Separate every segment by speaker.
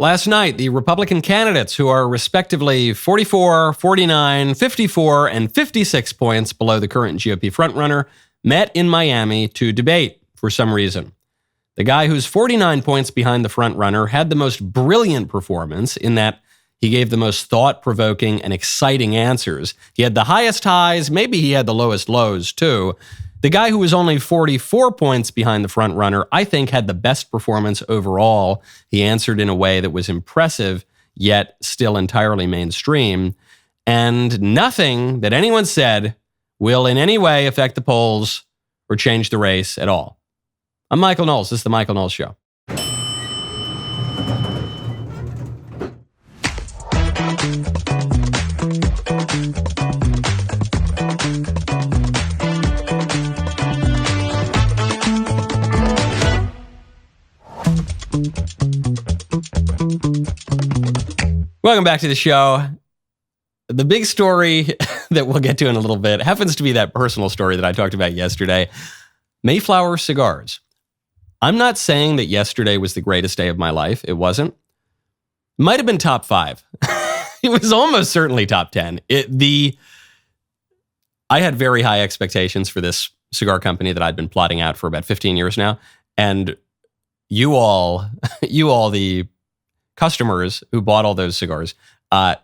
Speaker 1: Last night, the Republican candidates, who are respectively 44, 49, 54, and 56 points below the current GOP frontrunner, met in Miami to debate for some reason. The guy who's 49 points behind the frontrunner had the most brilliant performance in that he gave the most thought-provoking and exciting answers. He had the highest highs, maybe he had the lowest lows too. The guy who was only 44 points behind the frontrunner, I think, had the best performance overall. He answered in a way that was impressive, yet still entirely mainstream. And nothing that anyone said will in any way affect the polls or change the race at all. I'm Michael Knowles. This is The Michael Knowles Show. Welcome back to the show. The big story that we'll get to in a little bit happens to be that personal story that I talked about yesterday. Mayflower Cigars. I'm not saying that yesterday was the greatest day of my life. It wasn't. Might have been top 5. It was almost certainly top 10. I had very high expectations for this cigar company that I'd been plotting out for about 15 years now. And you all, the customers who bought all those cigars,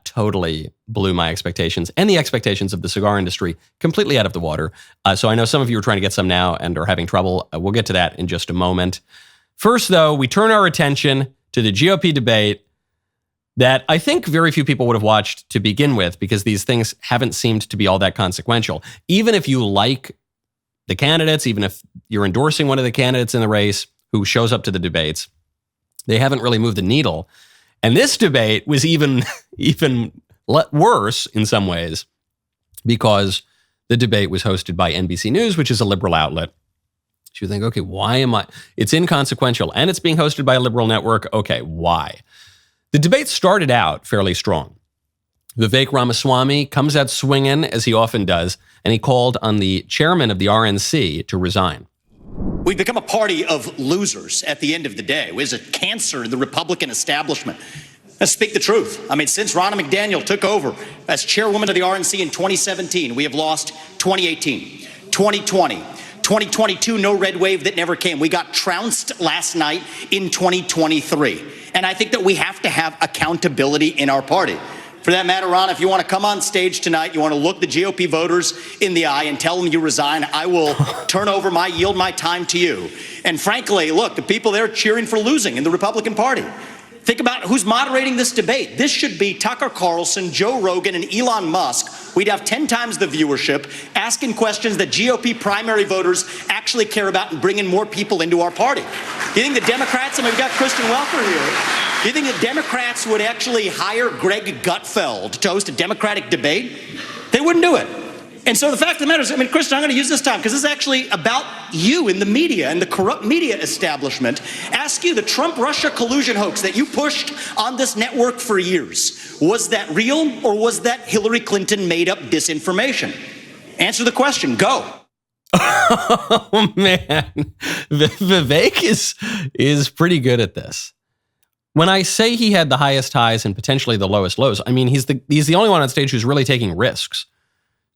Speaker 1: totally blew my expectations and the expectations of the cigar industry completely out of the water. So I know some of you are trying to get some now and are having trouble. We'll get to that in just a moment. First, though, we turn our attention to the GOP debate that I think very few people would have watched to begin with, because these things haven't seemed to be all that consequential. Even if you like the candidates, even if you're endorsing one of the candidates in the race who shows up to the debates, they haven't really moved the needle. And this debate was even worse in some ways, because the debate was hosted by NBC News, which is a liberal outlet. So you think, okay, why am I? It's inconsequential and it's being hosted by a liberal network. Okay, why? The debate started out fairly strong. Vivek Ramaswamy comes out swinging, as he often does, and he called on the chairman of the RNC to resign.
Speaker 2: We've become a party of losers at the end of the day. It was a cancer in the Republican establishment. Let's speak the truth. I mean, since Ronna McDaniel took over as chairwoman of the RNC in 2017, we have lost 2018, 2020, 2022, no red wave that never came. We got trounced last night in 2023. And I think that we have to have accountability in our party. For that matter, Ron, if you want to come on stage tonight, you want to look the GOP voters in the eye and tell them you resign, I will yield my time to you. And frankly, look, the people there cheering for losing in the Republican Party. Think about who's moderating this debate. This should be Tucker Carlson, Joe Rogan, and Elon Musk. We'd have 10 times the viewership, asking questions that GOP primary voters actually care about and bringing more people into our party. You think the Democrats, and we've got Kristen Welker here, do you think the Democrats would actually hire Greg Gutfeld to host a Democratic debate? They wouldn't do it. And so the fact of the matter is, Kristen, I'm going to use this time because this is actually about you in the media and the corrupt media establishment. Ask you, the Trump-Russia collusion hoax that you pushed on this network for years, was that real or was that Hillary Clinton made-up disinformation? Answer the question. Go.
Speaker 1: Oh, man. Vivek is pretty good at this. When I say he had the highest highs and potentially the lowest lows, I mean, he's the only one on stage who's really taking risks.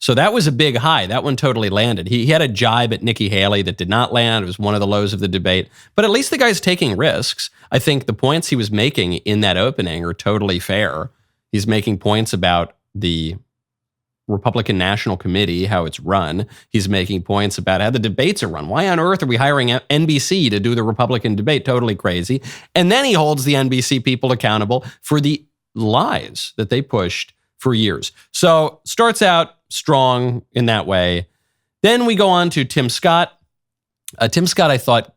Speaker 1: So that was a big high. That one totally landed. He had a jibe at Nikki Haley that did not land. It was one of the lows of the debate. But at least the guy's taking risks. I think the points he was making in that opening are totally fair. He's making points about the Republican National Committee, how it's run. He's making points about how the debates are run. Why on earth are we hiring NBC to do the Republican debate? Totally crazy. And then he holds the NBC people accountable for the lies that they pushed for years. So starts out strong in that way. Then we go on to Tim Scott. Tim Scott, I thought,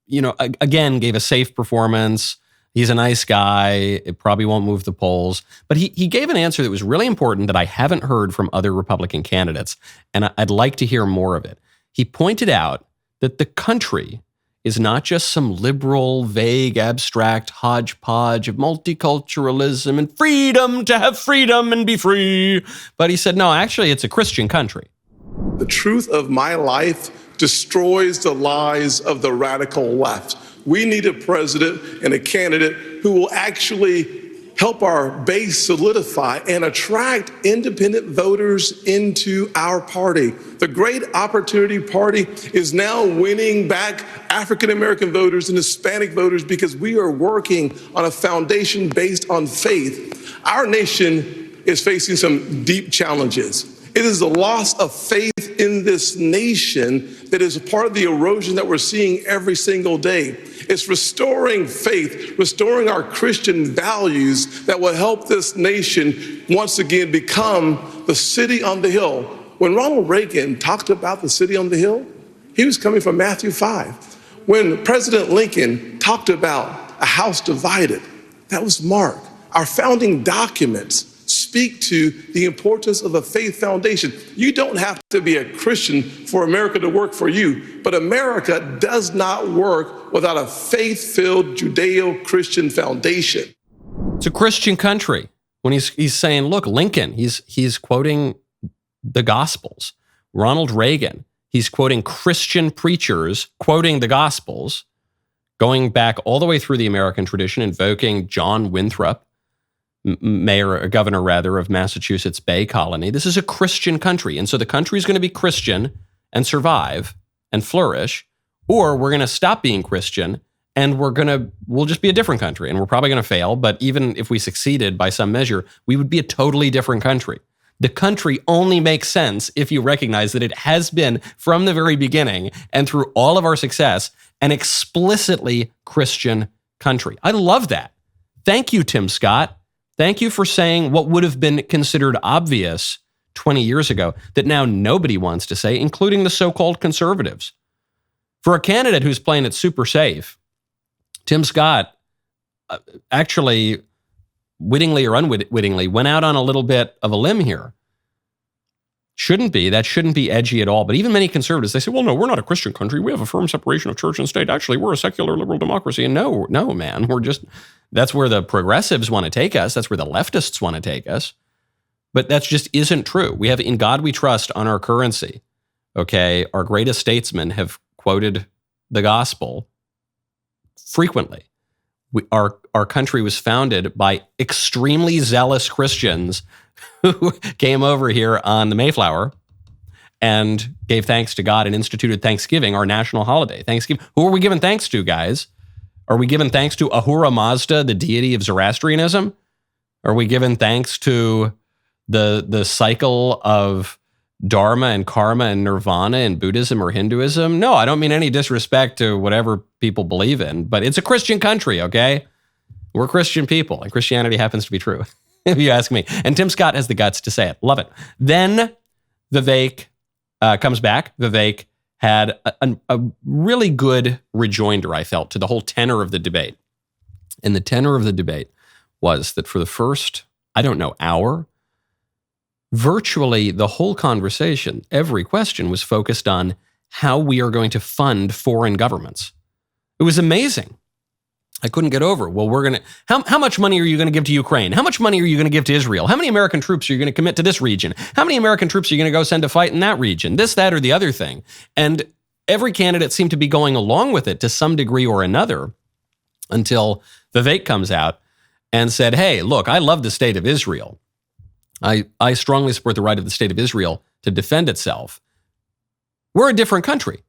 Speaker 1: again, gave a safe performance. He's a nice guy. It probably won't move the polls. But he gave an answer that was really important that I haven't heard from other Republican candidates, and I'd like to hear more of it. He pointed out that the country is not just some liberal, vague, abstract hodgepodge of multiculturalism and freedom to have freedom and be free. But he said, no, actually, it's a Christian country.
Speaker 3: The truth of my life destroys the lies of the radical left. We need a president and a candidate who will actually help our base solidify and attract independent voters into our party. The Great Opportunity Party is now winning back African-American voters and Hispanic voters because we are working on a foundation based on faith. Our nation is facing some deep challenges. It is the loss of faith in this nation that is a part of the erosion that we're seeing every single day. It's restoring faith, restoring our Christian values that will help this nation once again become the city on the hill. When Ronald Reagan talked about the city on the hill, he was coming from Matthew 5. When President Lincoln talked about a house divided, that was Mark. Our founding documents speak to the importance of a faith foundation. You don't have to be a Christian for America to work for you, but America does not work without a faith-filled Judeo-Christian foundation.
Speaker 1: It's a Christian country. When he's saying, look, Lincoln, he's quoting the Gospels. Ronald Reagan, he's quoting Christian preachers, quoting the Gospels, going back all the way through the American tradition, invoking John Winthrop, governor of Massachusetts Bay Colony. This is a Christian country. And so the country is going to be Christian and survive and flourish, or we're going to stop being Christian and we'll just be a different country, and we're probably going to fail. But even if we succeeded by some measure, we would be a totally different country. The country only makes sense if you recognize that it has been from the very beginning and through all of our success, an explicitly Christian country. I love that. Thank you, Tim Scott. Thank you for saying what would have been considered obvious 20 years ago that now nobody wants to say, including the so-called conservatives. For a candidate who's playing it super safe, Tim Scott actually, wittingly or unwittingly, went out on a little bit of a limb here. That shouldn't be edgy at all. But even many conservatives, they say, well, no, we're not a Christian country. We have a firm separation of church and state. Actually, we're a secular liberal democracy. And no, man, that's where the progressives want to take us. That's where the leftists want to take us. But that just isn't true. We have In God We Trust on our currency. Okay. Our greatest statesmen have quoted the gospel frequently. Our country was founded by extremely zealous Christians who came over here on the Mayflower and gave thanks to God and instituted Thanksgiving, our national holiday. Thanksgiving. Who are we giving thanks to, guys? Are we giving thanks to Ahura Mazda, the deity of Zoroastrianism? Are we giving thanks to the cycle of Dharma and karma and nirvana in Buddhism or Hinduism? No, I don't mean any disrespect to whatever people believe in, but it's a Christian country, okay? We're Christian people, and Christianity happens to be true, if you ask me. And Tim Scott has the guts to say it. Love it. Then Vivek comes back. Vivek had a really good rejoinder, I felt, to the whole tenor of the debate. And the tenor of the debate was that for the first, hour, virtually the whole conversation, every question was focused on how we are going to fund foreign governments. It was amazing. I couldn't get over. Well, how much money are you going to give to Ukraine? How much money are you going to give to Israel? How many American troops are you going to commit to this region? How many American troops are you going to go send to fight in that region? This, that, or the other thing. And every candidate seemed to be going along with it to some degree or another until Vivek comes out and said, hey, look, I love the state of Israel. I strongly support the right of the state of Israel to defend itself. We're a different country.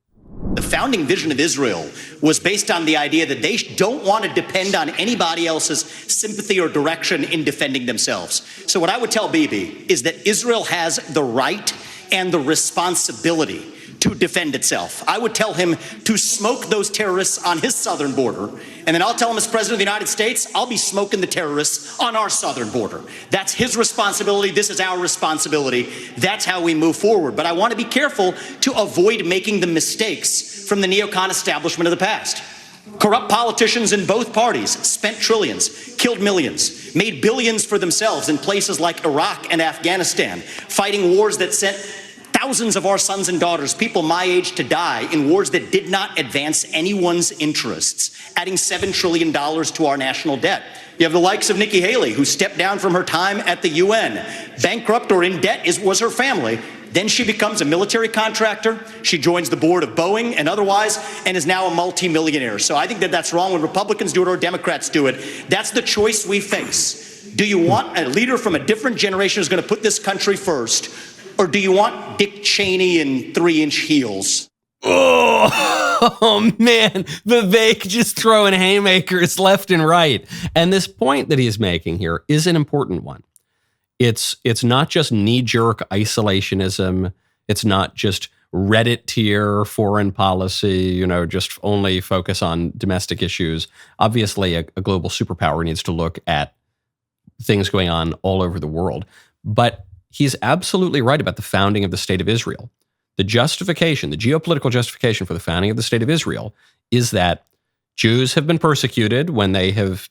Speaker 2: The founding vision of Israel was based on the idea that they don't want to depend on anybody else's sympathy or direction in defending themselves. So what I would tell Bibi is that Israel has the right and the responsibility to defend itself. I would tell him to smoke those terrorists on his southern border, and then I'll tell him as president of the United States, I'll be smoking the terrorists on our southern border. That's his responsibility. This is our responsibility. That's how we move forward. But I want to be careful to avoid making the mistakes from the neocon establishment of the past. Corrupt politicians in both parties spent trillions, killed millions, made billions for themselves in places like Iraq and Afghanistan, fighting wars that sent thousands of our sons and daughters, people my age, to die in wars that did not advance anyone's interests, adding $7 trillion to our national debt. You have the likes of Nikki Haley, who stepped down from her time at the UN. Bankrupt or in debt was her family. Then she becomes a military contractor. She joins the board of Boeing and otherwise, and is now a multimillionaire. So I think that that's wrong when Republicans do it or Democrats do it. That's the choice we face. Do you want a leader from a different generation who's going to put this country first, or do you want Dick Cheney in 3-inch heels?
Speaker 1: Oh, man, Vivek just throwing haymakers left and right. And this point that he's making here is an important one. It's not just knee-jerk isolationism. It's not just Reddit tier foreign policy, just only focus on domestic issues. Obviously, a global superpower needs to look at things going on all over the world. But he's absolutely right about the founding of the State of Israel. The justification, the geopolitical justification for the founding of the State of Israel is that Jews have been persecuted when they have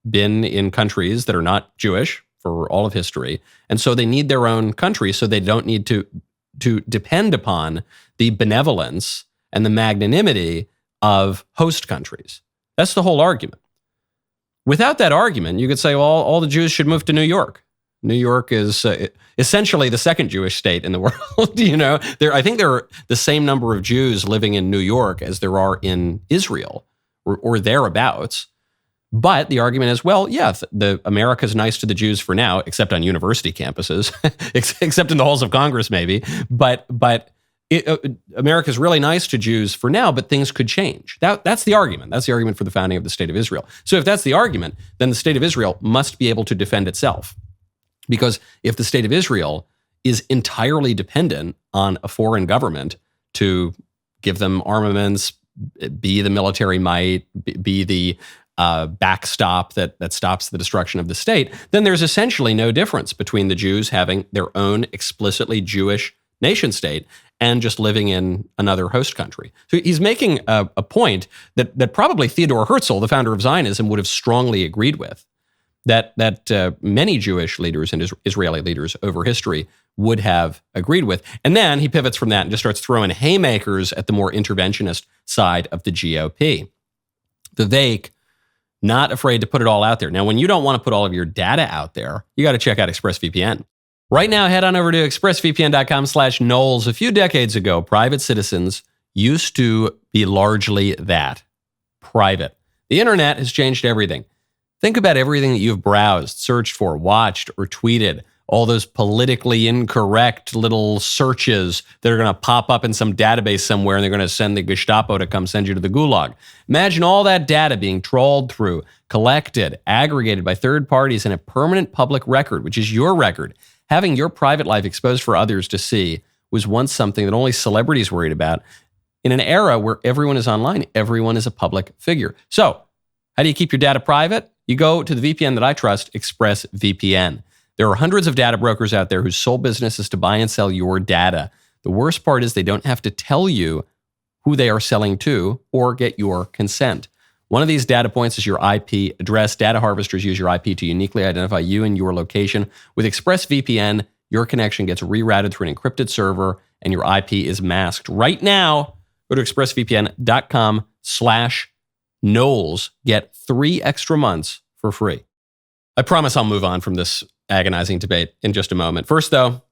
Speaker 1: been in countries that are not Jewish for all of history. And so they need their own country, so they don't need to depend upon the benevolence and the magnanimity of host countries. That's the whole argument. Without that argument, you could say, well, all the Jews should move to New York. New York is essentially the second Jewish state in the world. I think there are the same number of Jews living in New York as there are in Israel or thereabouts. But the argument is, well, yeah, the America's nice to the Jews for now, except on university campuses, except in the halls of Congress, maybe. But America's really nice to Jews for now, but things could change. That's the argument. That's the argument for the founding of the State of Israel. So if that's the argument, then the State of Israel must be able to defend itself. Because if the State of Israel is entirely dependent on a foreign government to give them armaments, be the military might, be the backstop that stops the destruction of the state, then there's essentially no difference between the Jews having their own explicitly Jewish nation state and just living in another host country. So he's making a point that probably Theodor Herzl, the founder of Zionism, would have strongly agreed with. That many Jewish leaders and Israeli leaders over history would have agreed with. And then he pivots from that and just starts throwing haymakers at the more interventionist side of the GOP. Vivek, not afraid to put it all out there. Now, when you don't want to put all of your data out there, you got to check out ExpressVPN. Right now, head on over to expressvpn.com/Knowles. A few decades ago, private citizens used to be largely that, private. The internet has changed everything. Think about everything that you've browsed, searched for, watched, or tweeted. All those politically incorrect little searches that are going to pop up in some database somewhere and they're going to send the Gestapo to come send you to the gulag. Imagine all that data being trawled through, collected, aggregated by third parties in a permanent public record, which is your record. Having your private life exposed for others to see was once something that only celebrities worried about. In an era where everyone is online, everyone is a public figure. So, how do you keep your data private? You go to the VPN that I trust, ExpressVPN. There are hundreds of data brokers out there whose sole business is to buy and sell your data. The worst part is they don't have to tell you who they are selling to or get your consent. One of these data points is your IP address. Data harvesters use your IP to uniquely identify you and your location. With ExpressVPN, your connection gets rerouted through an encrypted server and your IP is masked. Right now, go to expressvpn.com/Knowles. Get 3 extra months for free. I promise I'll move on from this agonizing debate in just a moment. First, though,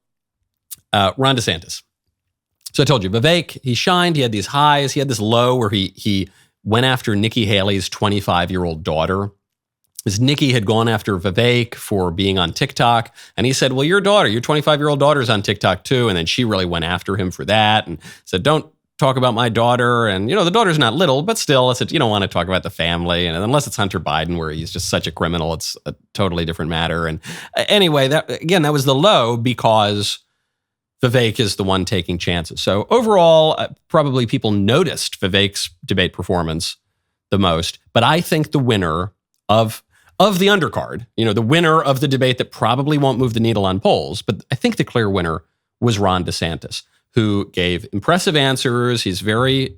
Speaker 1: Ron DeSantis. So I told you, Vivek, he shined. He had these highs. He had this low where he went after Nikki Haley's 25-year-old daughter. Because Nikki had gone after Vivek for being on TikTok. And he said, well, your 25-year-old daughter's on TikTok too. And then she really went after him for that and said, don't talk about my daughter. And, the daughter's not little, but still, it's you don't want to talk about the family. And unless it's Hunter Biden, where he's just such a criminal, it's a totally different matter. And anyway, that was the low because Vivek is the one taking chances. So overall, probably people noticed Vivek's debate performance the most. But I think the winner of the undercard, the winner of the debate that probably won't move the needle on polls, but I think the clear winner was Ron DeSantis, who gave impressive answers. He's very,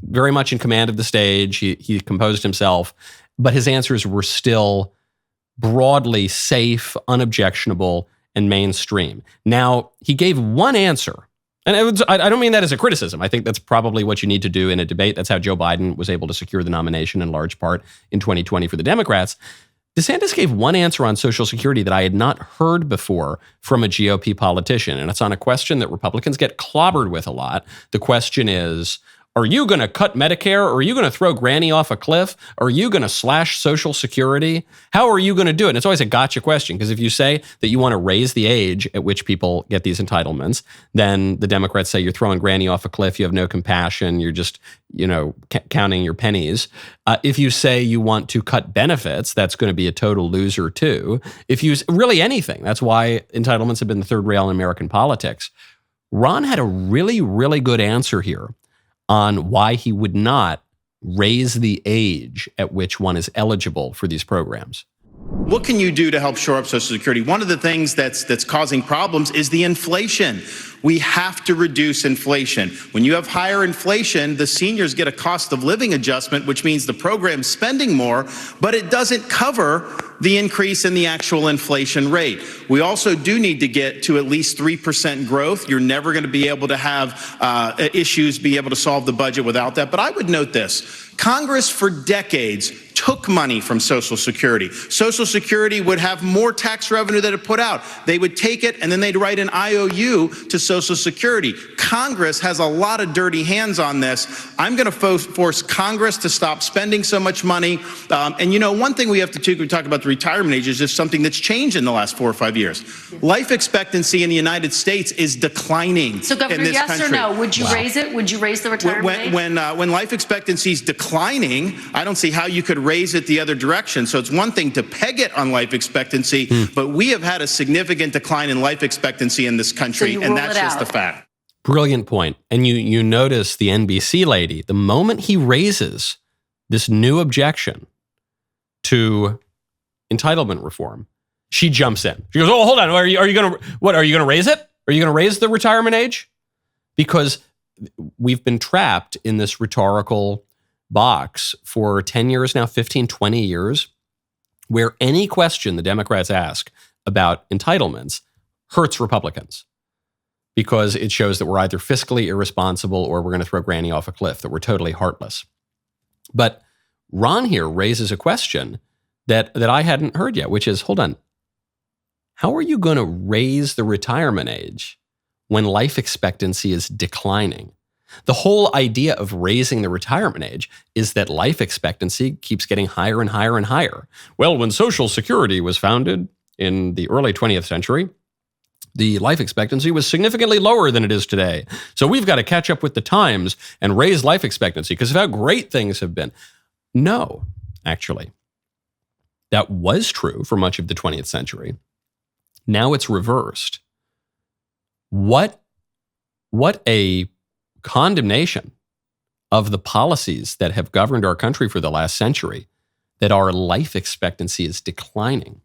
Speaker 1: very much in command of the stage. He composed himself, but his answers were still broadly safe, unobjectionable, and mainstream. Now, he gave one answer, and I don't mean that as a criticism. I think that's probably what you need to do in a debate. That's how Joe Biden was able to secure the nomination in large part in 2020 for the Democrats. DeSantis gave one answer on Social Security that I had not heard before from a GOP politician, and it's on a question that Republicans get clobbered with a lot. The question is, are you going to cut Medicare? Or are you going to throw Granny off a cliff? Or are you going to slash Social Security? How are you going to do it? And it's always a gotcha question, because if you say that you want to raise the age at which people get these entitlements, then the Democrats say you're throwing Granny off a cliff, you have no compassion, you're just, counting your pennies. If you say you want to cut benefits, that's going to be a total loser too. If you really anything, that's why entitlements have been the third rail in American politics. Ron had a really, really good answer here on why he would not raise the age at which one is eligible for these programs.
Speaker 4: What can you do to help shore up Social Security? One of the things that's causing problems is the inflation. We have to reduce inflation. When you have higher inflation, the seniors get a cost of living adjustment, which means the program's spending more, but it doesn't cover the increase in the actual inflation rate. We also do need to get to at least 3% growth. You're never going to be able to have issues, be able to solve the budget without that. But I would note this. Congress for decades took money from Social Security. Social Security would have more tax revenue that it put out. They would take it and then they'd write an IOU to Social Security. Congress has a lot of dirty hands on this. I'm going to force Congress to stop spending so much money. And one thing we have to do, we talk about the retirement age, is just something that's changed in the last 4 or 5 years. Life expectancy in the United States is declining.
Speaker 5: So, Governor,
Speaker 4: in this
Speaker 5: yes
Speaker 4: country.
Speaker 5: Or no? Would you raise it? Would you raise the retirement age?
Speaker 4: When life expectancy is declining, I don't see how you could raise it the other direction. So it's one thing to peg it on life expectancy, but we have had a significant decline in life expectancy in this country, and that's just the fact.
Speaker 1: Brilliant point. And you notice the NBC lady, the moment he raises this new objection to entitlement reform, she jumps in. She goes, "Oh, hold on. Are you going to raise it? Are you going to raise the retirement age?" Because we've been trapped in this rhetorical box for 10 years now, 15, 20 years, where any question the Democrats ask about entitlements hurts Republicans, because it shows that we're either fiscally irresponsible or we're going to throw Granny off a cliff, that we're totally heartless. But Ron here raises a question that I hadn't heard yet, which is, hold on, how are you going to raise the retirement age when life expectancy is declining? The whole idea of raising the retirement age is that life expectancy keeps getting higher and higher and higher. Well, when Social Security was founded in the early 20th century, the life expectancy was significantly lower than it is today. So we've got to catch up with the times and raise life expectancy because of how great things have been. No, actually, that was true for much of the 20th century. Now it's reversed. What a condemnation of the policies that have governed our country for the last century, that our life expectancy is declining.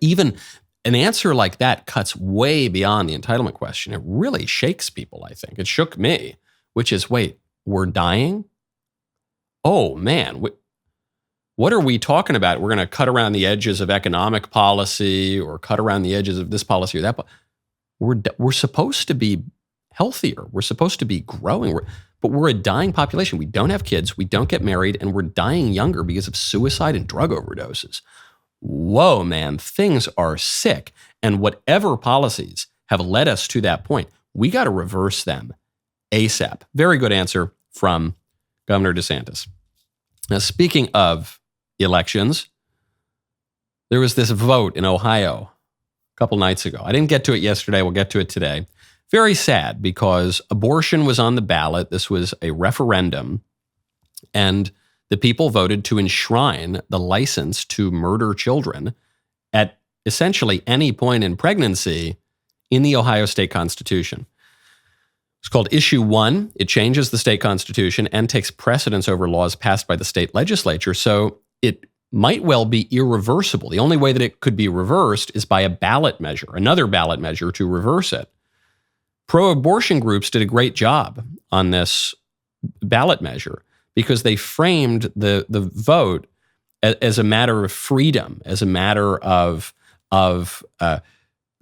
Speaker 1: Even an answer like that cuts way beyond the entitlement question. It really shakes people, I think. It shook me, which is, wait, we're dying? Oh, man, what are we talking about? We're going to cut around the edges of economic policy or cut around the edges of this policy or that. We're supposed to be healthier. We're supposed to be growing, but we're a dying population. We don't have kids. We don't get married, and we're dying younger because of suicide and drug overdoses. Whoa, man, things are sick. And whatever policies have led us to that point, we got to reverse them ASAP. Very good answer from Governor DeSantis. Now, speaking of elections, there was this vote in Ohio a couple nights ago. I didn't get to it yesterday. We'll get to it today. Very sad, because abortion was on the ballot. This was a referendum, and the people voted to enshrine the license to murder children at essentially any point in pregnancy in the Ohio state constitution. It's called Issue 1. It changes the state constitution and takes precedence over laws passed by the state legislature, so it might well be irreversible. The only way that it could be reversed is by a ballot measure, another ballot measure to reverse it. Pro-abortion groups did a great job on this ballot measure because they framed the vote as a matter of freedom, as a matter of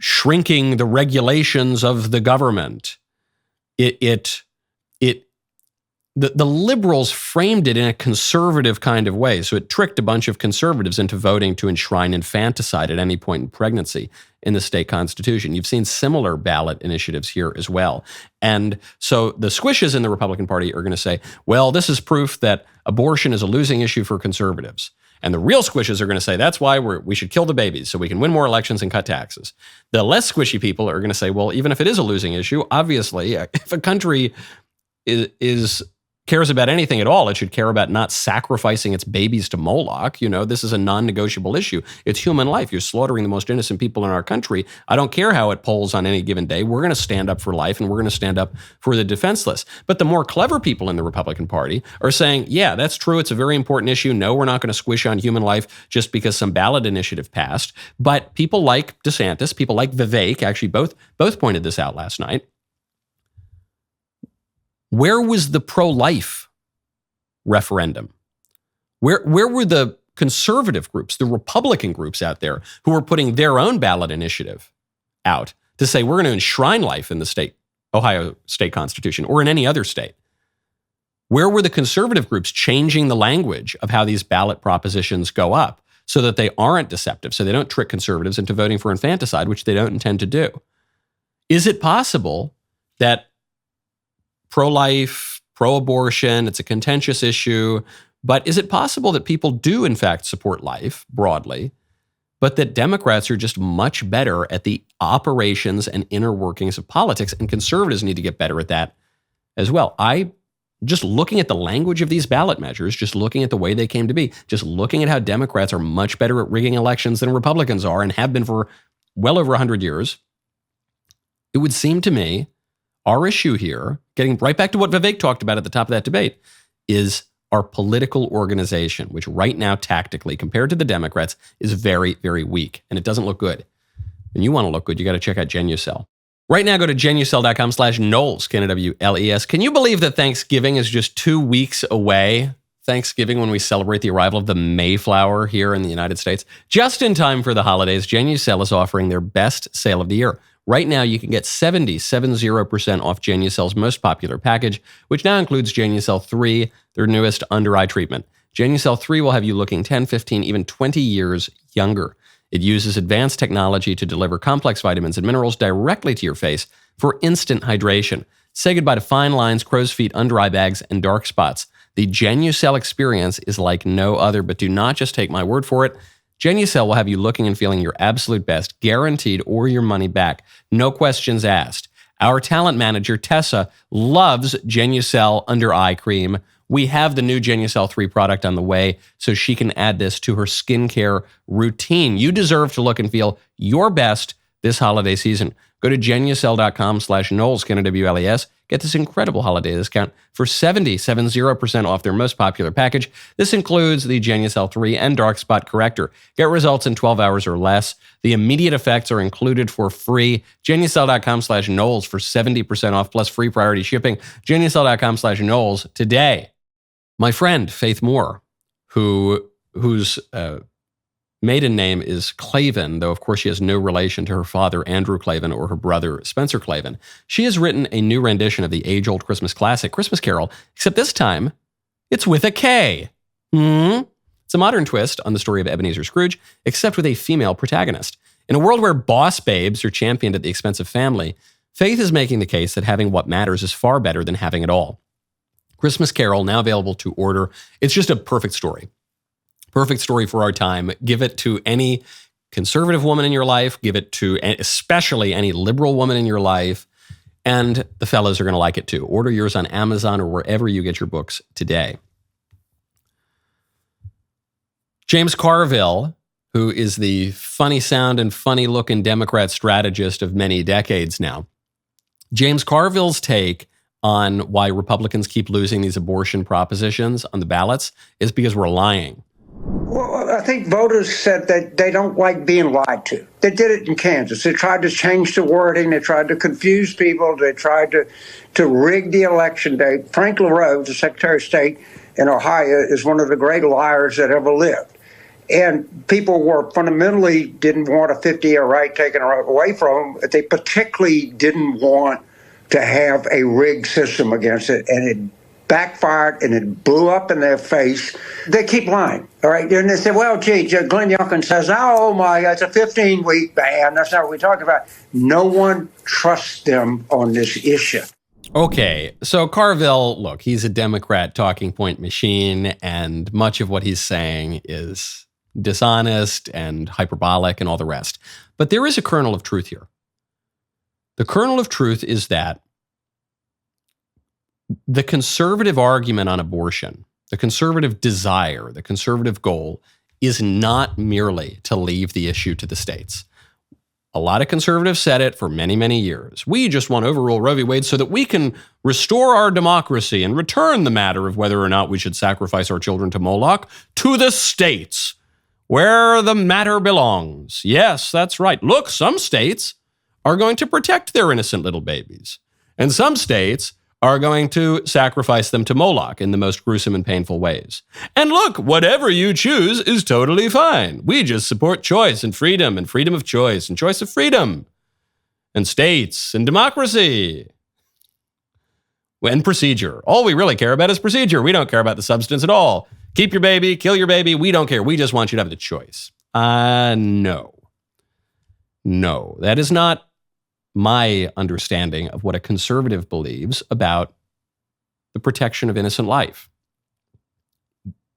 Speaker 1: shrinking the regulations of the government. It the liberals framed it in a conservative kind of way. So it tricked a bunch of conservatives into voting to enshrine infanticide at any point in pregnancy in the state constitution. You've seen similar ballot initiatives here as well. And so the squishes in the Republican Party are going to say, well, this is proof that abortion is a losing issue for conservatives. And the real squishes are going to say, that's why we should kill the babies so we can win more elections and cut taxes. The less squishy people are going to say, well, even if it is a losing issue, obviously, if a country cares about anything at all, it should care about not sacrificing its babies to Moloch. This is a non-negotiable issue. It's human life. You're slaughtering the most innocent people in our country. I don't care how it polls on any given day. We're going to stand up for life, and we're going to stand up for the defenseless. But the more clever people in the Republican Party are saying, yeah, that's true. It's a very important issue. No, we're not going to squish on human life just because some ballot initiative passed. But people like DeSantis, people like Vivek, actually both pointed this out last night. Where was the pro-life referendum? Where were the conservative groups, the Republican groups out there who were putting their own ballot initiative out to say we're going to enshrine life in the Ohio state constitution or in any other state? Where were the conservative groups changing the language of how these ballot propositions go up so that they aren't deceptive, so they don't trick conservatives into voting for infanticide, which they don't intend to do? Is it possible that pro-life, pro-abortion, it's a contentious issue, but is it possible that people do, in fact, support life broadly, but that Democrats are just much better at the operations and inner workings of politics, and conservatives need to get better at that as well? Just looking at the language of these ballot measures, just looking at the way they came to be, just looking at how Democrats are much better at rigging elections than Republicans are and have been for well over 100 years, it would seem to me our issue here, getting right back to what Vivek talked about at the top of that debate, is our political organization, which right now, tactically, compared to the Democrats, is very, very weak. And it doesn't look good. When you want to look good, you got to check out Genucel. Right now, go to genucel.com/Knowles, Knowles. Can you believe that Thanksgiving is just 2 weeks away? Thanksgiving, when we celebrate the arrival of the Mayflower here in the United States. Just in time for the holidays, Genucel is offering their best sale of the year. Right now, you can get 70% off Genucel's most popular package, which now includes Genucel 3, their newest under-eye treatment. Genucel 3 will have you looking 10, 15, even 20 years younger. It uses advanced technology to deliver complex vitamins and minerals directly to your face for instant hydration. Say goodbye to fine lines, crow's feet, under-eye bags, and dark spots. The Genucel experience is like no other, but do not just take my word for it. Genucel will have you looking and feeling your absolute best, guaranteed, or your money back. No questions asked. Our talent manager, Tessa, loves Genucel under eye cream. We have the new Genucel 3 product on the way, so she can add this to her skincare routine. You deserve to look and feel your best this holiday season. Go to genucel.com/Knowles, Knowles. Get this incredible holiday discount for 70% off their most popular package. This includes the Genucel 3 and Dark Spot Corrector. Get results in 12 hours or less. The immediate effects are included for free. Genucel.com/Knowles for 70% off plus free priority shipping. Genucel.com/Knowles today. My friend, Faith Moore, whose maiden name is Clavin, though of course she has no relation to her father, Andrew Clavin, or her brother, Spencer Clavin. She has written a new rendition of the age-old Christmas classic, Christmas Carol, except this time, it's with a K. It's a modern twist on the story of Ebenezer Scrooge, except with a female protagonist. In a world where boss babes are championed at the expense of family, Faith is making the case that having what matters is far better than having it all. Christmas Carol, now available to order. It's just a perfect story. Perfect story for our time. Give it to any conservative woman in your life. Give it to especially any liberal woman in your life. And the fellas are going to like it too. Order yours on Amazon or wherever you get your books today. James Carville, who is the funny sound and funny looking Democrat strategist of many decades now. James Carville's take on why Republicans keep losing these abortion propositions on the ballots is because we're lying.
Speaker 6: Well, I think voters said that they don't like being lied to. They did it in Kansas. They tried to change the wording. They tried to confuse people. They tried to rig the election day. Frank LaRose, the Secretary of State in Ohio, is one of the great liars that ever lived. And people were fundamentally didn't want a 50-year right taken away from them. They particularly didn't want to have a rigged system against it. And backfired and it blew up in their face. They keep lying, all right? And they say, well, gee, Glenn Youngkin says, oh, my God, it's a 15-week ban. That's not what we're talking about. No one trusts them on this issue.
Speaker 1: Okay, so Carville, look, he's a Democrat talking point machine, and much of what he's saying is dishonest and hyperbolic and all the rest. But there is a kernel of truth here. The kernel of truth is that the conservative argument on abortion, the conservative desire, the conservative goal is not merely to leave the issue to the states. A lot of conservatives said it for many, many years. We just want to overrule Roe v. Wade so that we can restore our democracy and return the matter of whether or not we should sacrifice our children to Moloch to the states where the matter belongs. Yes, that's right. Look, some states are going to protect their innocent little babies, and some states are going to sacrifice them to Moloch in the most gruesome and painful ways. And look, whatever you choose is totally fine. We just support choice and freedom of choice and choice of freedom and states and democracy and procedure. All we really care about is procedure. We don't care about the substance at all. Keep your baby, kill your baby. We don't care. We just want you to have the choice. No, that is not my understanding of what a conservative believes about the protection of innocent life.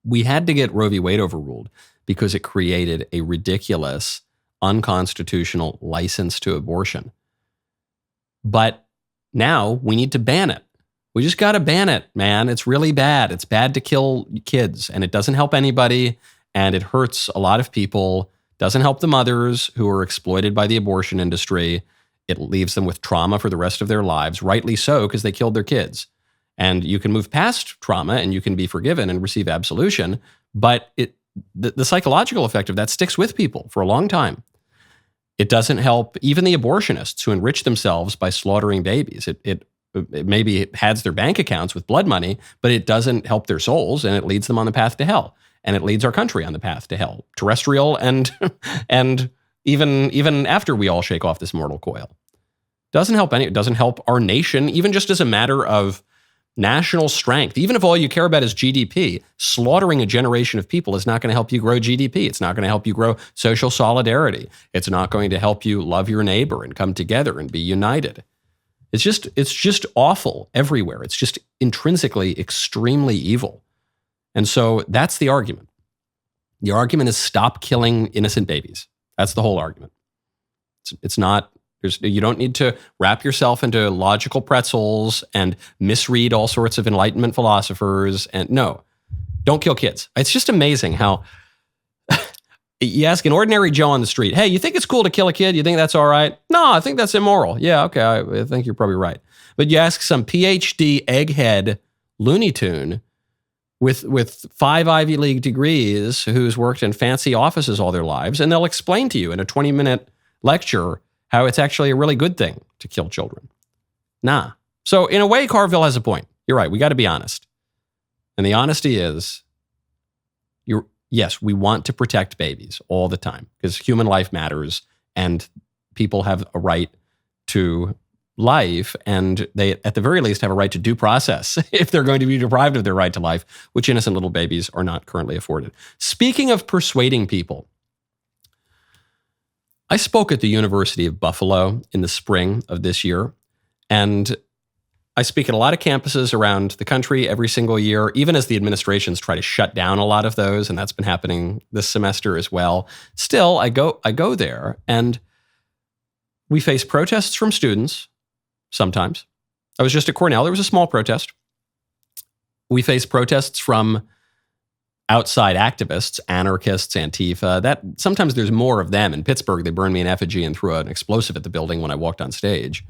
Speaker 1: We had to get Roe v. Wade overruled because it created a ridiculous, unconstitutional license to abortion. But now we need to ban it. We just got to ban it, man. It's really bad. It's bad to kill kids, and it doesn't help anybody, and it hurts a lot of people. Doesn't help the mothers who are exploited by the abortion industry. It leaves them with trauma for the rest of their lives, rightly so, because they killed their kids. And you can move past trauma and you can be forgiven and receive absolution, but the psychological effect of that sticks with people for a long time. It doesn't help even the abortionists who enrich themselves by slaughtering babies. It maybe pads their bank accounts with blood money, but it doesn't help their souls, and it leads them on the path to hell. And it leads our country on the path to hell, terrestrial and even after we all shake off this mortal coil. It doesn't help our nation, even just as a matter of national strength. Even if all you care about is GDP, slaughtering a generation of people is not going to help you grow GDP. It's not going to help you grow social solidarity. It's not going to help you love your neighbor and come together and be united. It's just awful everywhere. It's just intrinsically extremely evil. And so that's the argument. The argument is stop killing innocent babies. That's the whole argument. It's not, you don't need to wrap yourself into logical pretzels and misread all sorts of Enlightenment philosophers. And no, don't kill kids. It's just amazing how you ask an ordinary Joe on the street, hey, you think it's cool to kill a kid? You think that's all right? No, I think that's immoral. Yeah, okay, I think you're probably right. But you ask some PhD egghead Looney Tune with 5 Ivy League degrees who's worked in fancy offices all their lives, and they'll explain to you in a 20-minute lecture how it's actually a really good thing to kill children. Nah. So in a way, Carville has a point. You're right. We got to be honest. And the honesty is, yes, we want to protect babies all the time because human life matters and people have a right to life, and they, at the very least, have a right to due process if they're going to be deprived of their right to life, which innocent little babies are not currently afforded. Speaking of persuading people, I spoke at the University of Buffalo in the spring of this year, and I speak at a lot of campuses around the country every single year, even as the administrations try to shut down a lot of those, and that's been happening this semester as well. Still, I go there, and we face protests from students sometimes. I was just at Cornell. There was a small protest. We face protests from outside activists, anarchists, Antifa. That sometimes there's more of them. In Pittsburgh, they burned me in effigy and threw an explosive at the building when I walked on stage.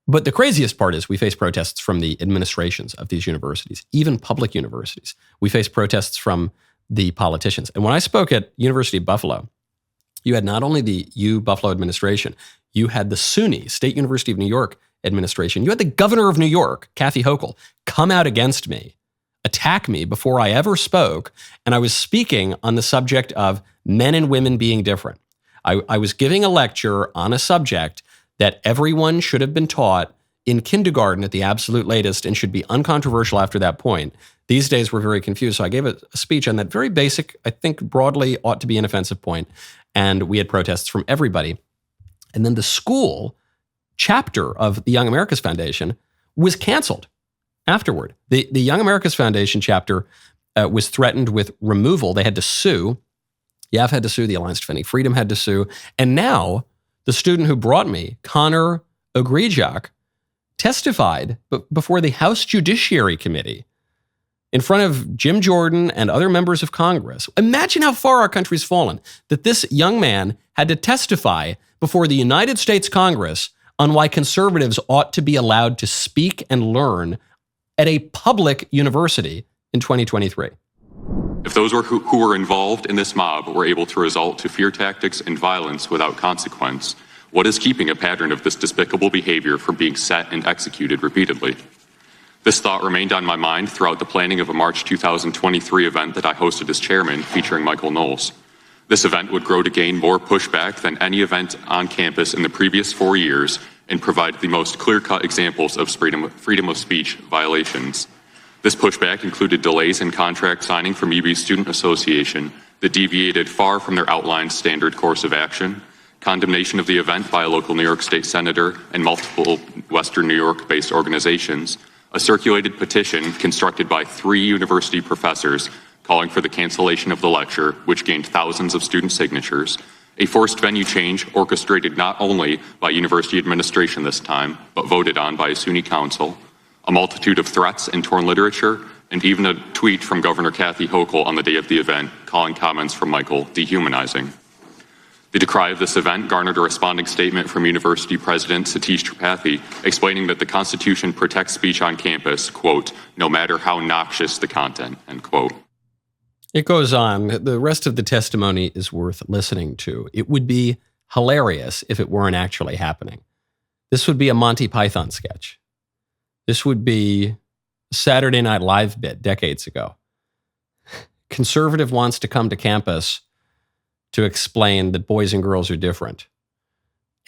Speaker 1: But the craziest part is we face protests from the administrations of these universities, even public universities. We face protests from the politicians. And when I spoke at University of Buffalo, you had not only the U-Buffalo administration, you had the SUNY, State University of New York administration. You had the governor of New York, Kathy Hochul, come out against me, attack me before I ever spoke. And I was speaking on the subject of men and women being different. I was giving a lecture on a subject that everyone should have been taught in kindergarten at the absolute latest and should be uncontroversial after that point. These days, we're very confused. So I gave a speech on that very basic, I think broadly ought to be an offensive point. And we had protests from everybody. And then the school chapter of the Young America's Foundation was canceled afterward. The Young America's Foundation chapter was threatened with removal. They had to sue. YAF had to sue. The Alliance Defending Freedom had to sue. And now the student who brought me, Connor Ogrijak, testified before the House Judiciary Committee in front of Jim Jordan and other members of Congress. Imagine how far our country's fallen, that this young man had to testify before the United States Congress on why conservatives ought to be allowed to speak and learn at a public university in 2023.
Speaker 7: If those who were involved in this mob were able to resort to fear tactics and violence without consequence, what is keeping a pattern of this despicable behavior from being set and executed repeatedly? This thought remained on my mind throughout the planning of a March 2023 event that I hosted as chairman featuring Michael This event would grow to gain more pushback than any event on campus in the previous 4 years and provide the most clear-cut examples of freedom of speech violations. This pushback included delays in contract signing from UB's Student Association that deviated far from their outlined standard course of action, condemnation of the event by a local New York State senator and multiple Western New York-based organizations, a circulated petition constructed by 3 university professors calling for the cancellation of the lecture, which gained thousands of student signatures, a forced venue change orchestrated not only by university administration this time, but voted on by a SUNY council, a multitude of threats and torn literature, and even a tweet from Governor Kathy Hochul on the day of the event calling comments from Michael dehumanizing. The decry of this event garnered a responding statement from University President Satish Tripathi explaining that the Constitution protects speech on campus, quote, no matter how noxious the content, end quote.
Speaker 1: It goes on. The rest of the testimony is worth listening to. It would be hilarious if it weren't actually happening. This would be a Monty Python sketch. This would be a Saturday Night Live bit decades ago. Conservative wants to come to campus to explain that boys and girls are different.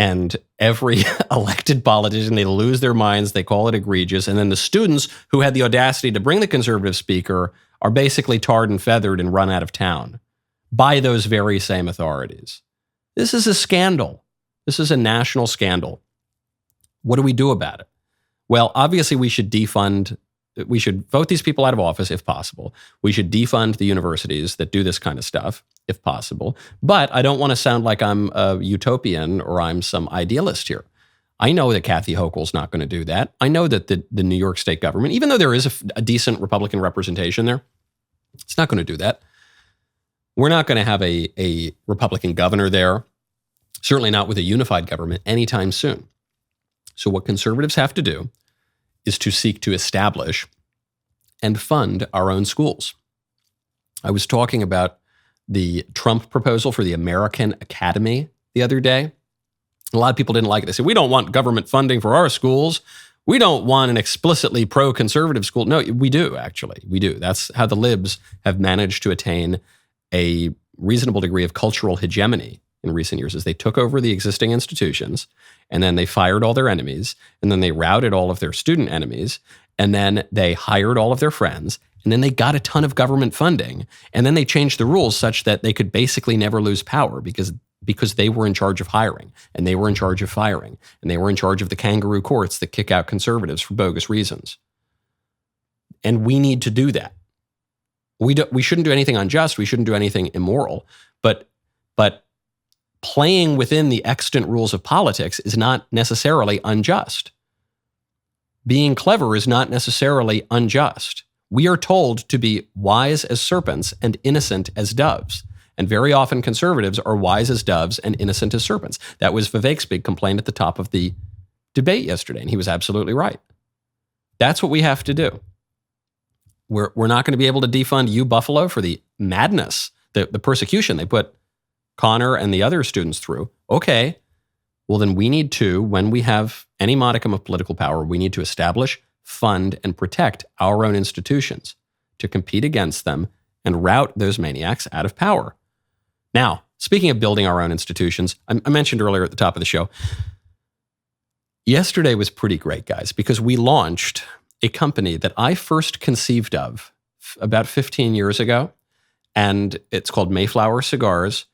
Speaker 1: And every elected politician, they lose their minds, they call it egregious. And then the students who had the audacity to bring the conservative speaker are basically tarred and feathered and run out of town by those very same authorities. This is a scandal. This is a national scandal. What do we do about it? Well, obviously we should we should vote these people out of office if possible. We should defund the universities that do this kind of stuff if possible. But I don't want to sound like I'm a utopian or I'm some idealist here. I know that Kathy Hochul's not going to do that. I know that the New York state government, even though there is a decent Republican representation there, it's not going to do that. We're not going to have a Republican governor there, certainly not with a unified government anytime soon. So what conservatives have to do is to seek to establish and fund our own schools. I was talking about the Trump proposal for the American Academy the other day. A lot of people didn't like it. They said, we don't want government funding for our schools. We don't want an explicitly pro-conservative school. No, we do, actually. We do. That's how the libs have managed to attain a reasonable degree of cultural hegemony in recent years, is they took over the existing institutions, and then they fired all their enemies, and then they routed all of their student enemies, and then they hired all of their friends, and then they got a ton of government funding, and then they changed the rules such that they could basically never lose power because they were in charge of hiring, and they were in charge of firing, and they were in charge of the kangaroo courts that kick out conservatives for bogus reasons. And we need to do that. We shouldn't do anything unjust. We shouldn't do anything immoral. But playing within the extant rules of politics is not necessarily unjust. Being clever is not necessarily unjust. We are told to be wise as serpents and innocent as doves. And very often conservatives are wise as doves and innocent as serpents. That was Vivek's big complaint at the top of the debate yesterday, and he was absolutely right. That's what we have to do. We're not going to be able to defund U Buffalo for the madness, the persecution they put Connor and the other students through. Okay, well then we need to, when we have any modicum of political power, we need to establish, fund, and protect our own institutions to compete against them and rout those maniacs out of power. Now, speaking of building our own institutions, I mentioned earlier at the top of the show, Yesterday was pretty great, guys, because we launched a company that I first conceived of about 15 years ago, and it's called Mayflower Cigars.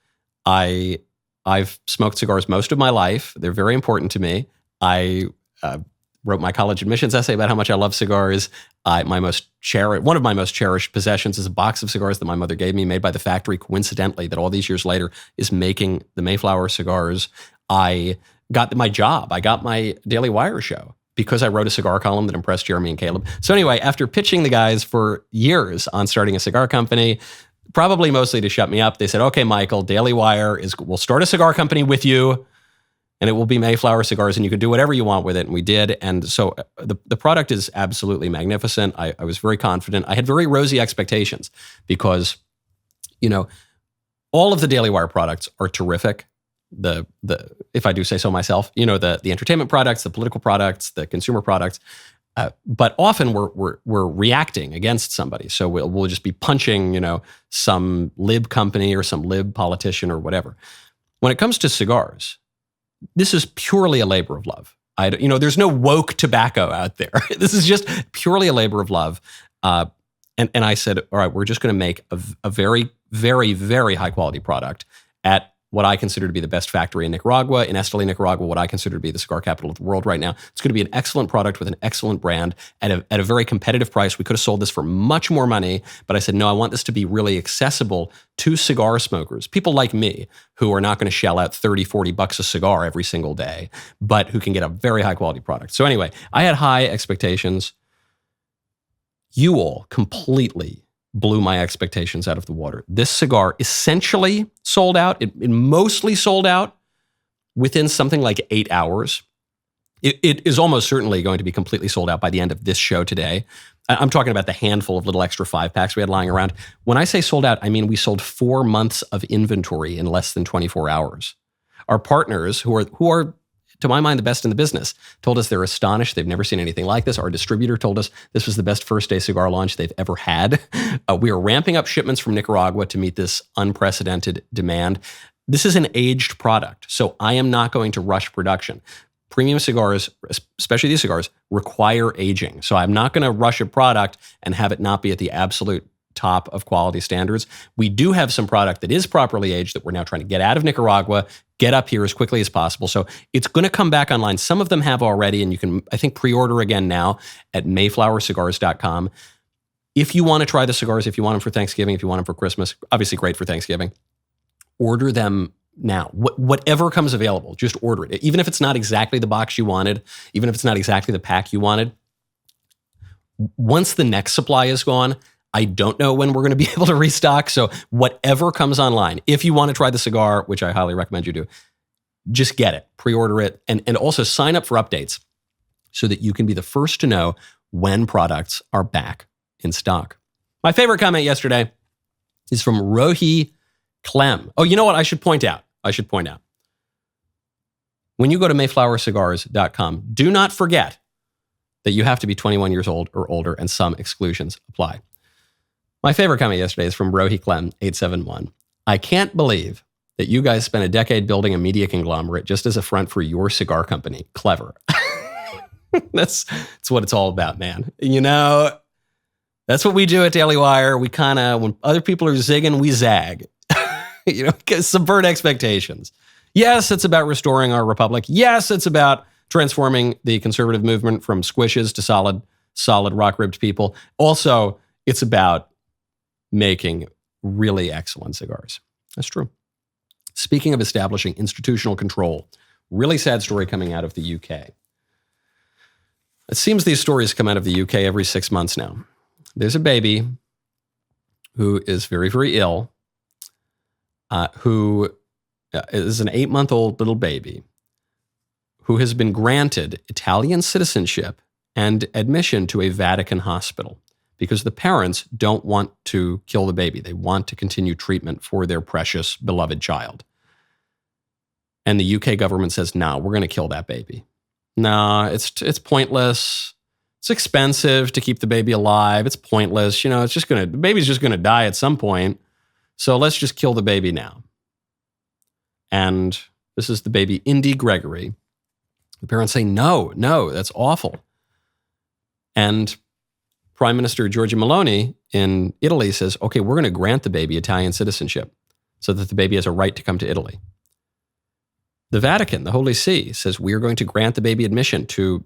Speaker 1: I've smoked cigars most of my life. They're very important to me. I wrote my college admissions essay about how much I love cigars. One of my most cherished possessions is a box of cigars that my mother gave me, made by the factory, coincidentally, that all these years later is making the Mayflower cigars. I got my job. I got my DailyWire show because I wrote a cigar column that impressed Jeremy and Caleb. So anyway, after pitching the guys for years on starting a cigar company, probably mostly to shut me up, they said, okay, Michael, DailyWire we'll start a cigar company with you, and it will be Mayflower Cigars, and you can do whatever you want with it. And we did. And so the product is absolutely magnificent. I was very confident. I had very rosy expectations because, all of the DailyWire products are terrific. If I do say so myself, the entertainment products, the political products, the consumer products, but often we're reacting against somebody. So we'll just be punching, some lib company or some lib politician or whatever. When it comes to cigars, this is purely a labor of love. There's no woke tobacco out there. This is just purely a labor of love. And I said, all right, we're just going to make a very, very, very high quality product at what I consider to be the best factory in Nicaragua, in Esteli, Nicaragua, what I consider to be the cigar capital of the world right now. It's going to be an excellent product with an excellent brand at a very competitive price. We could have sold this for much more money, but I said, no, I want this to be really accessible to cigar smokers, people like me who are not going to shell out $30, $40 a cigar every single day, but who can get a very high quality product. So anyway, I had high expectations. You all completely blew my expectations out of the water. This cigar essentially sold out. It mostly sold out within something like 8 hours. It is almost certainly going to be completely sold out by the end of this show today. I'm talking about the handful of little extra 5-packs we had lying around. When I say sold out, I mean we sold 4 months of inventory in less than 24 hours. Our partners, who are to my mind, the best in the business, told us they're astonished. They've never seen anything like this. Our distributor told us this was the best first-day cigar launch they've ever had. We are ramping up shipments from Nicaragua to meet this unprecedented demand. This is an aged product, so I am not going to rush production. Premium cigars, especially these cigars, require aging. So I'm not going to rush a product and have it not be at the absolute top of quality standards. We do have some product that is properly aged that we're now trying to get out of Nicaragua, get up here as quickly as possible. So it's going to come back online. Some of them have already, and you can, I think, pre-order again now at mayflowercigars.com. If you want to try the cigars, if you want them for Thanksgiving, if you want them for Christmas, obviously great for Thanksgiving, order them now. Whatever comes available, just order it. Even if it's not exactly the box you wanted, even if it's not exactly the pack you wanted, once the next supply is gone, I don't know when we're going to be able to restock. So whatever comes online, if you want to try the cigar, which I highly recommend you do, just get it, pre-order it, and also sign up for updates so that you can be the first to know when products are back in stock. My favorite comment yesterday is from Rohi Clem. Oh, you know what? I should point out. When you go to mayflowercigars.com, do not forget that you have to be 21 years old or older, and some exclusions apply. My favorite comment yesterday is from Rohi Clem, 871. I can't believe that you guys spent a decade building a media conglomerate just as a front for your cigar company. Clever. That's what it's all about, man. That's what we do at DailyWire. We kind of, when other people are zigging, we zag. Subvert expectations. Yes, it's about restoring our republic. Yes, it's about transforming the conservative movement from squishes to solid rock-ribbed people. Also, it's about making really excellent cigars. That's true. Speaking of establishing institutional control, really sad story coming out of the UK. It seems these stories come out of the UK every 6 months now. There's a baby who is very, very ill, who is an 8-month-old little baby who has been granted Italian citizenship and admission to a Vatican hospital because the parents don't want to kill the baby. They want to continue treatment for their precious, beloved child. And the UK government says, no, we're going to kill that baby. No, it's pointless. It's expensive to keep the baby alive. It's pointless. The baby's just going to die at some point. So let's just kill the baby now. And this is the baby Indi Gregory. The parents say, no, that's awful. And Prime Minister Giorgia Meloni in Italy says, okay, we're going to grant the baby Italian citizenship so that the baby has a right to come to Italy. The Vatican, the Holy See, says we're going to grant the baby admission to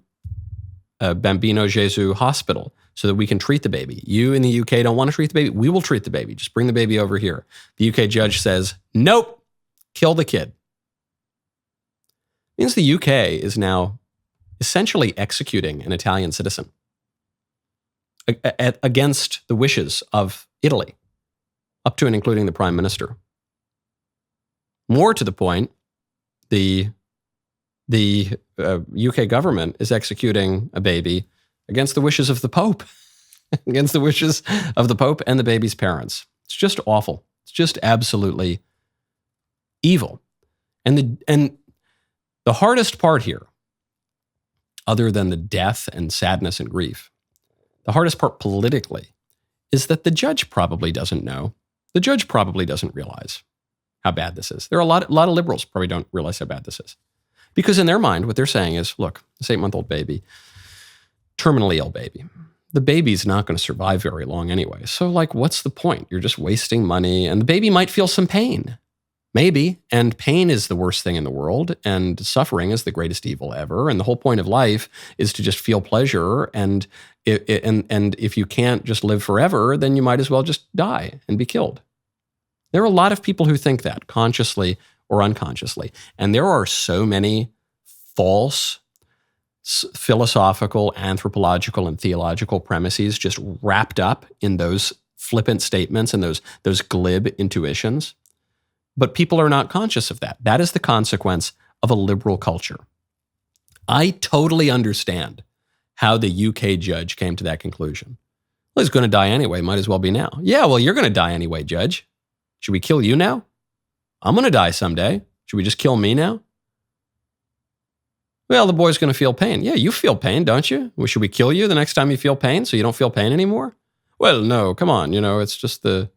Speaker 1: Bambino Gesù Hospital so that we can treat the baby. You in the UK don't want to treat the baby? We will treat the baby. Just bring the baby over here. The UK judge says, nope, kill the kid. It means the UK is now essentially executing an Italian citizen against the wishes of Italy, up to and including the Prime Minister. More to the point, the UK government is executing a baby against the wishes of the Pope, against the wishes of the Pope and the baby's parents. It's just awful. It's just absolutely evil. And the hardest part here, other than the death and sadness and grief, the hardest part politically is that the judge probably doesn't know. The judge probably doesn't realize how bad this is. There are a lot of liberals probably don't realize how bad this is. Because in their mind, what they're saying is, look, this 8-month-old baby, terminally ill baby, the baby's not going to survive very long anyway. So what's the point? You're just wasting money and the baby might feel some pain. Maybe. And pain is the worst thing in the world. And suffering is the greatest evil ever. And the whole point of life is to just feel pleasure. And if you can't just live forever, then you might as well just die and be killed. There are a lot of people who think that, consciously or unconsciously. And there are so many false philosophical, anthropological, and theological premises just wrapped up in those flippant statements and those glib intuitions. But people are not conscious of that. That is the consequence of a liberal culture. I totally understand how the UK judge came to that conclusion. Well, he's going to die anyway. Might as well be now. Yeah, well, you're going to die anyway, judge. Should we kill you now? I'm going to die someday. Should we just kill me now? Well, the boy's going to feel pain. Yeah, you feel pain, don't you? Well, should we kill you the next time you feel pain so you don't feel pain anymore? Well, no, come on. It's just the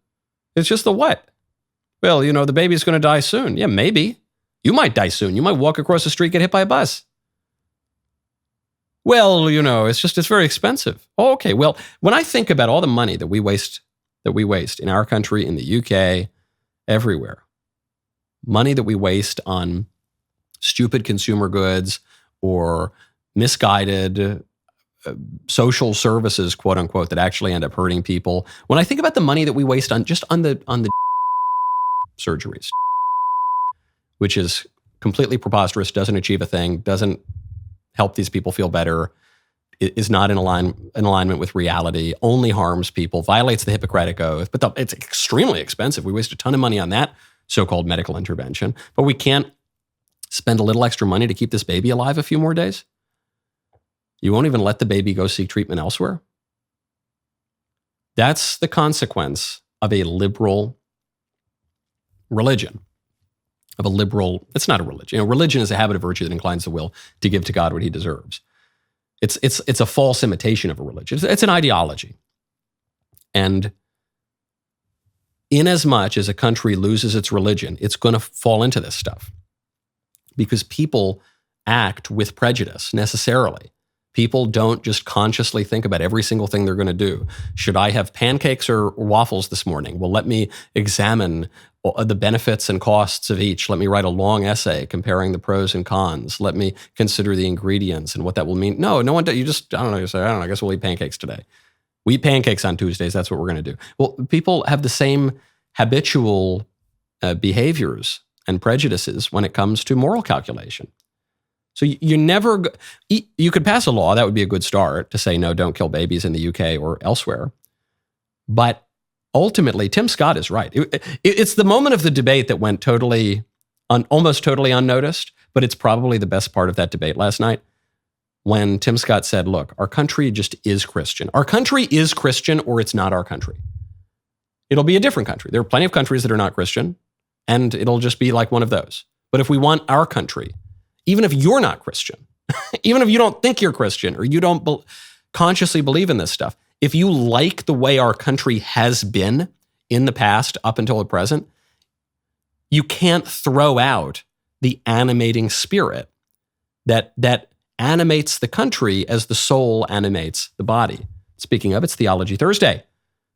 Speaker 1: what? Well, the baby's going to die soon. Yeah, maybe. You might die soon. You might walk across the street, get hit by a bus. Well, it's very expensive. Oh, okay. Well, when I think about all the money that we waste in our country, in the UK, everywhere, money that we waste on stupid consumer goods or misguided social services, quote unquote, that actually end up hurting people. When I think about the money that we waste on the surgeries, which is completely preposterous, doesn't achieve a thing, doesn't help these people feel better, is not in alignment with reality, only harms people, violates the Hippocratic Oath, but it's extremely expensive. We waste a ton of money on that so-called medical intervention, but we can't spend a little extra money to keep this baby alive a few more days? You won't even let the baby go seek treatment elsewhere? That's the consequence of a liberal religion, it's not a religion. Religion is a habit of virtue that inclines the will to give to God what he deserves. It's a false imitation of a religion. It's an ideology. And inasmuch as a country loses its religion, it's going to fall into this stuff because people act with prejudice necessarily. People don't just consciously think about every single thing they're going to do. Should I have pancakes or waffles this morning? Well, let me examine the benefits and costs of each. Let me write a long essay comparing the pros and cons. Let me consider the ingredients and what that will mean. No one does. You just, I don't know, you say, I guess we'll eat pancakes today. We eat pancakes on Tuesdays. That's what we're going to do. Well, people have the same habitual behaviors and prejudices when it comes to moral calculation. So you could pass a law, that would be a good start, to say, no, don't kill babies in the UK or elsewhere. But ultimately, Tim Scott is right. It's the moment of the debate that went almost totally unnoticed, but it's probably the best part of that debate last night when Tim Scott said, look, our country just is Christian. Our country is Christian or it's not our country. It'll be a different country. There are plenty of countries that are not Christian, and it'll just be like one of those. But if we want our country, even if you're not Christian, even if you don't think you're Christian or you don't consciously believe in this stuff, if you like the way our country has been in the past up until the present, you can't throw out the animating spirit that animates the country as the soul animates the body. Speaking of, it's Theology Thursday.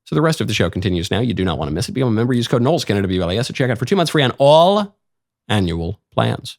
Speaker 1: So the rest of the show continues now. You do not want to miss it. Become a member. Use code Knowles, KNWLAS, at checkout for 2 months free on all annual plans.